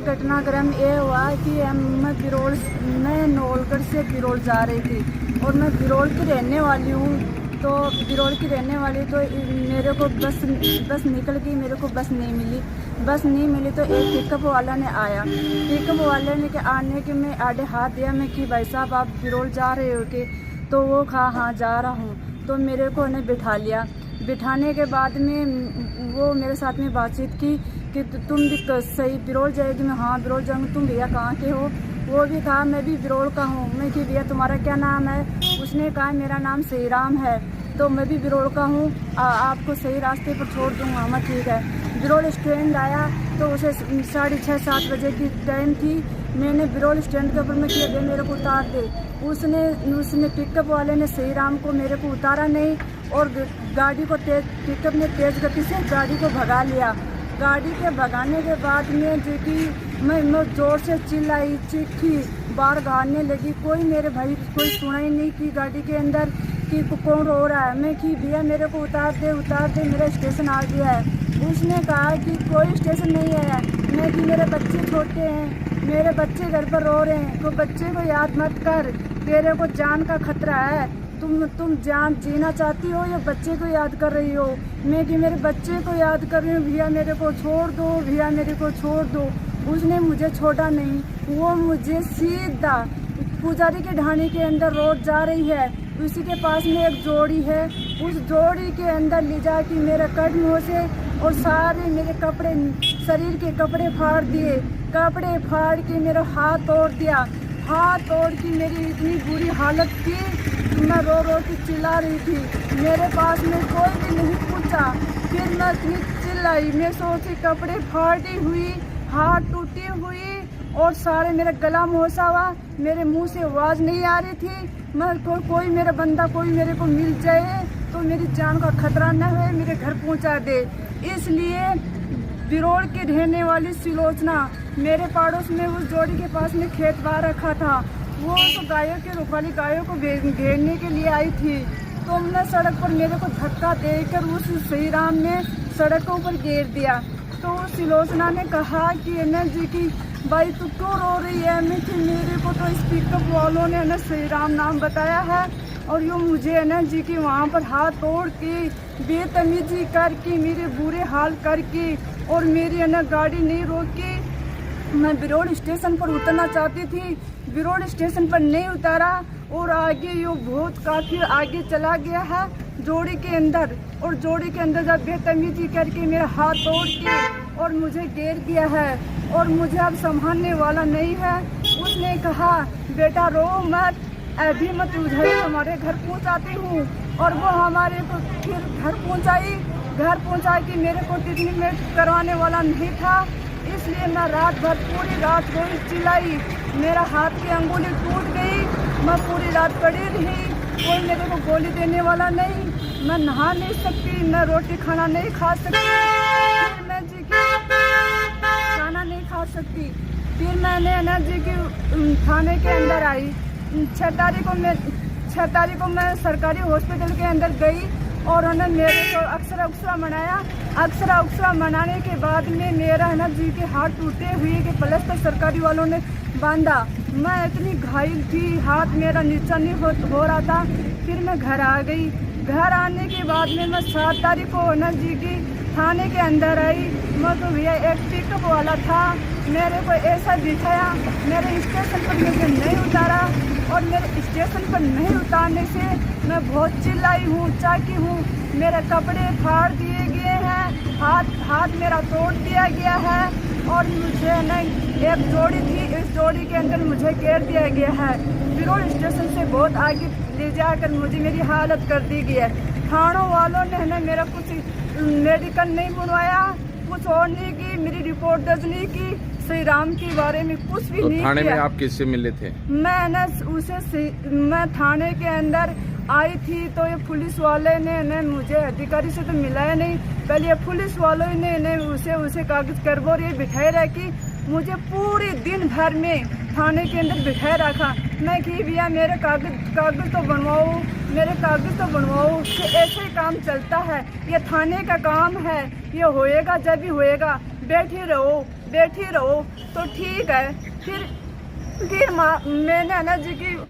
घटनाक्रम ये हुआ कि मैं नौलगढ़ से बिरोल जा रही थी और मैं बिरोल की रहने वाली हूँ। तो बिरोल की रहने वाली तो मेरे को बस निकल गई, मेरे को बस नहीं मिली तो एक पिकअप वाला ने आया। पिकअप वाले ने के आने के मैं आधे हाथ दिया, मैं कि भाई साहब आप बिरोल जा रहे हो कि? तो वो कहा हाँ जा रहा हूँ। तो मेरे को उन्हें बिठा लिया। बिठाने के बाद में वो मेरे साथ में बातचीत की कि तुम भी सही बिरोल जाएगी? मैं हाँ बिरोल जाऊँगी। तुम भैया कहाँ के हो? वो भी कहा मैं भी बिरोल का हूँ। मैं कि भैया तुम्हारा क्या नाम है? उसने कहा मेरा नाम सही राम है। तो मैं भी बिरोल का हूँ, आपको सही रास्ते पर छोड़ दूँगा। मैं ठीक है। बिरोल स्टैंड आया तो उसे 6:30-7 बजे की टाइम थी। मैंने बिरोल स्टैंड के ऊपर में किया गया मेरे को उतार दे। उसने पिकअप वाले ने सही राम को मेरे को उतारा नहीं और गाड़ी को पिकअप ने तेज़ गति से गाड़ी को भगा लिया। गाड़ी के भगाने के बाद में जो कि मैं ज़ोर से चिल्लाई, चीखी, बाहर गाड़ने लगी। कोई मेरे भाई कोई सुना ही नहीं कि गाड़ी के अंदर कि कौन रो रहा है। मैं कि भैया मेरे को उतार दे मेरा स्टेशन आ गया है। उसने कहा कि कोई स्टेशन नहीं है। मैं कि मेरे बच्चे छोटे हैं, मेरे बच्चे घर पर रो रहे हैं, तो बच्चे को याद मत कर, तेरे को जान का खतरा है। तुम जान जीना चाहती हो या बच्चे को याद कर रही हो? मैं कि मेरे बच्चे को याद कर रही हूँ, भैया मेरे को छोड़ दो, भैया मेरे को छोड़ दो। उसने मुझे छोड़ा नहीं, वो मुझे सीधा पुजारी के ढाणी के अंदर रोड जा रही है। उसी के पास में एक जोड़ी है, उस जोड़ी के अंदर ले जा के मेरे कदमों से और सारे मेरे कपड़े, शरीर के कपड़े फाड़ दिए। कपड़े फाड़ के मेरा हाथ तोड़ दिया। हाथ तोड़ के मेरी इतनी बुरी हालत थी, मैं रो के चिल्ला रही थी। मेरे पास में कोई भी नहीं पूछा। फिर मैं इतनी चिल्लाई, मैं सोची कपड़े फाड़ी हुई, हाथ टूटी हुई और सारे मेरा गला मोसा हुआ, मेरे मुंह से आवाज़ नहीं आ रही थी। मैं कोई मेरा बंदा कोई मेरे को मिल जाए तो मेरी जान का खतरा न हो, मेरे घर पहुंचा दे। इसलिए बिरोल की रहने वाली सुलोचना मेरे पड़ोस में उस जोड़ी के पास में खेत बाहर रखा था। वो तो गायों के रुखवाली गायों को घेरने के लिए आई थी। तो हमने सड़क पर मेरे को धक्का देकर उस सही राम ने सड़क के ऊपर घेर दिया। तो उस सुलोचना ने कहा कि एनएल जी की भाई तू क्यों रो रही है? मैं कि मेरे को तो इस पिकअप वालों ने ना सही राम नाम बताया है और यूँ मुझे एनएल जी की वहाँ पर हाथ तोड़ के बेतमीजी करके मेरे बुरे हाल करके और मेरी ना गाड़ी नहीं रोकी। मैं बिरोल स्टेशन पर उतरना चाहती थी, बिरोल स्टेशन पर नहीं उतारा और आगे यो बहुत काफ़ी आगे चला गया है जोड़ी के अंदर। और जोड़ी के अंदर जब बेतमीजी करके मेरा हाथ तोड़ के और मुझे घेर दिया है और मुझे अब संभालने वाला नहीं है। उसने कहा बेटा रो मत, अभी मत उधर हमारे घर पहुंचाती हूँ। और वो हमारे को फिर घर पहुंचा के मेरे को ट्रीटमेंट करवाने वाला नहीं था। इसलिए मैं रात भर पूरी रात रोई चिल्लाई, मेरा हाथ की अंगुली टूट गई। मैं पूरी रात पड़ी रही, कोई मेरे को गोली देने वाला नहीं। मैं नहा नहीं सकती, मैं रोटी खाना नहीं खा सकती, फिर मैं जी की खाना नहीं खा सकती। फिर मैंने एनएल जी की थाने के अंदर आई। 6 तारीख को मैं सरकारी हॉस्पिटल के अंदर गई और उन्होंने मेरे को अक्सरा मनाया। अक्सरा मनाने के बाद में मेरा एनएल जी के हाथ टूटे हुए के प्लस्तर सरकारी वालों ने बांधा। मैं इतनी घायल थी, हाथ मेरा नीचा नहीं हो रहा था। फिर मैं घर आ गई। घर आने के बाद में मैं 7 तारीख को एनएल जी की थाने के अंदर आई। मैं तो भैया एक पिकअप वाला था, मेरे को ऐसा दिखाया, मेरे स्टेशन पर मुझे नहीं उतारा और मेरे स्टेशन पर नहीं उतारने से मैं बहुत चिल्लाई हूँ, चाकी हूँ। मेरे कपड़े फाड़ दिए गए हैं, हाथ मेरा तोड़ दिया गया है और मुझे नहीं एक जोड़ी थी, इस जोड़ी के अंदर मुझे घेर दिया गया है। बिरोल स्टेशन से बहुत आगे ले जाकर मुझे मेरी हालत कर दी गई है। थानों वालों ने मेरा कुछ मेडिकल नहीं बनवाया, कुछ और नहीं की, मेरी रिपोर्ट दर्ज नहीं की, श्री राम के बारे में कुछ भी नहीं थाने किया। में आप किससे मिले थे? मैं थाने के अंदर आई थी तो ये पुलिस वाले ने मुझे अधिकारी से तो मिलाया नहीं। पहले ये पुलिस वालों ने उसे कागज करवा ये बिठाए रखी। मुझे पूरे दिन भर में थाने के अंदर बिठाए रखा। मैं कि भैया मेरे कागज तो बनवाओ, मेरे कागज तो बनवाओ। ऐसे ही काम चलता है, ये थाने का काम है, ये होएगा जब भी होएगा। बैठी रहो तो ठीक है। फिर मैंने ना जी की